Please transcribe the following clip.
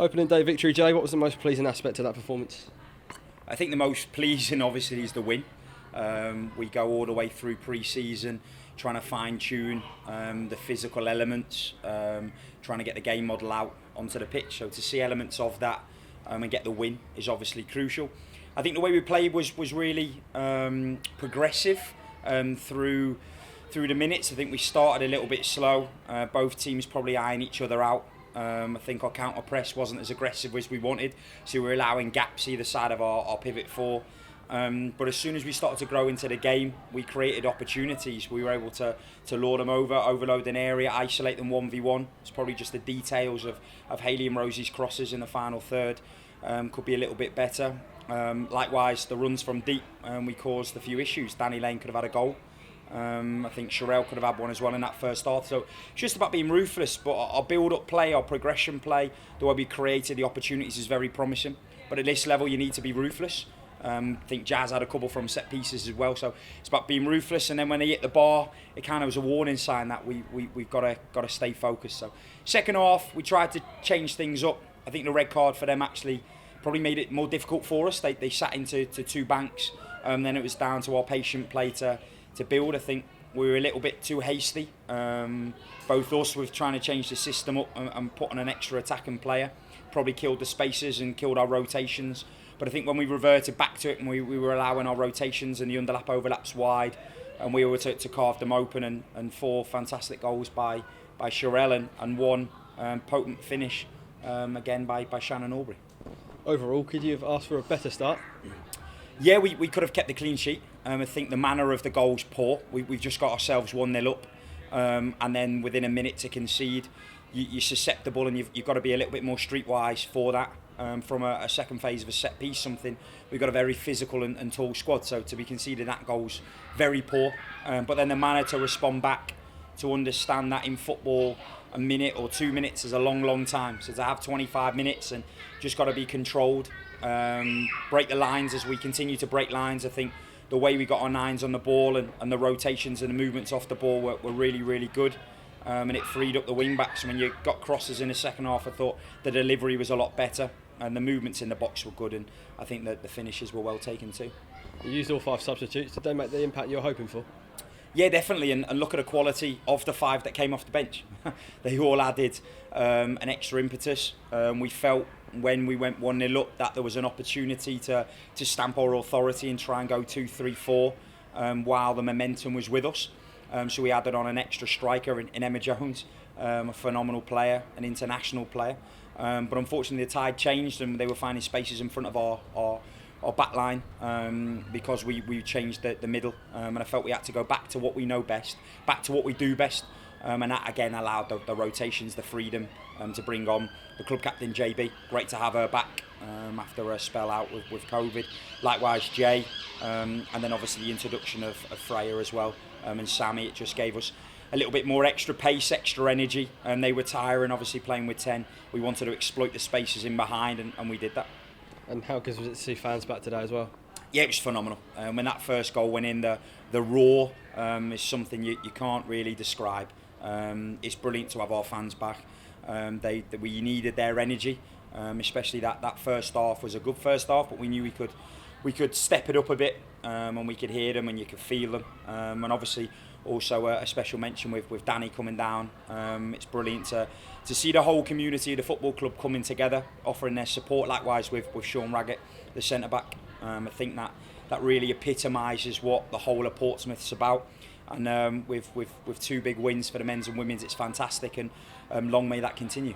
Opening day victory, Jay. What was the most pleasing aspect of that performance? I think the most pleasing, obviously, is the win. We go all the way through pre-season, trying to fine-tune the physical elements, trying to get the game model out onto the pitch. So to see elements of that and get the win is obviously crucial. I think the way we played was really progressive through the minutes. I think we started a little bit slow. Both teams probably eyeing each other out. I think our counter press wasn't as aggressive as we wanted, so we were allowing gaps either side of our pivot four. But as soon as we started to grow into the game, we created opportunities. We were able to lure them over, overload an area, isolate them 1v1. It's probably just the details of Hayley and Rosie's crosses in the final third could be a little bit better. Likewise, the runs from deep, we caused a few issues. Danny Lane could have had a goal. I think Sherelle could have had one as well in that first half. So it's just about being ruthless, but our build-up play, our progression play, the way we created the opportunities is very promising. But at this level, you need to be ruthless. I think Jazz had a couple from set pieces as well. So it's about being ruthless, and then when they hit the bar, it kind of was a warning sign that we've got to stay focused. So second half, we tried to change things up. I think the red card for them actually probably made it more difficult for us. They sat into two banks, and then it was down to our patient play to build. I think we were a little bit too hasty. Both us with trying to change the system up and put on an extra attacking player. Probably killed the spaces and killed our rotations. But I think when we reverted back to it and we were allowing our rotations and the underlap overlaps wide, and we were to carve them open, and 4 fantastic goals by Sherelle and 1 potent finish again by Shannon Aubrey. Overall, could you have asked for a better start? Yeah, we could have kept the clean sheet. I think the manner of the goal's poor. We've just got ourselves 1-0 up, and then within a minute to concede, you're susceptible, and you've got to be a little bit more streetwise for that. From a second phase of a set piece, something we've got a very physical and tall squad. So to be conceding that goal's very poor. But then the manner to respond back, to understand that in football, a minute or 2 minutes is a long time. So to have 25 minutes and just got to be controlled. Break the lines as we continue to break lines. I think the way we got our nines on the ball and the rotations and the movements off the ball were really good. And it freed up the wing backs. When you got crosses in the second half, I thought the delivery was a lot better and the movements in the box were good, and I think that the finishes were well taken too. You used all 5 substitutes. Did they make the impact you're hoping for? Yeah, definitely, and look at the quality of the 5 that came off the bench. They all added an extra impetus. We felt when we went 1-0 up that there was an opportunity to stamp our authority and try and go 2-3-4 while the momentum was with us. So we added on an extra striker in Emma Jones, a phenomenal player, an international player. But unfortunately the tide changed and they were finding spaces in front of our back line because we changed the middle, and I felt we had to go back to what we know best, back to what we do best, and that again allowed the rotations, the freedom to bring on the club captain JB. Great to have her back after a spell out with COVID. Likewise Jay, and then obviously the introduction of Freya as well, and Sammy. It just gave us a little bit more extra pace, extra energy, and they were tiring obviously playing with 10. We wanted to exploit the spaces in behind, and we did that. And how good was it to see fans back today as well? Yeah, it was phenomenal. When that first goal went in, the roar is something you can't really describe. It's brilliant to have our fans back. We needed their energy, especially that first half was a good first half, but we knew we could step it up a bit, and we could hear them and you could feel them. And obviously also a special mention with Danny coming down. It's brilliant to see the whole community of the football club coming together, offering their support. Likewise with Sean Raggett, the centre back. I think that really epitomises what the whole of Portsmouth's about. And with 2 big wins for the men's and women's, it's fantastic, and long may that continue.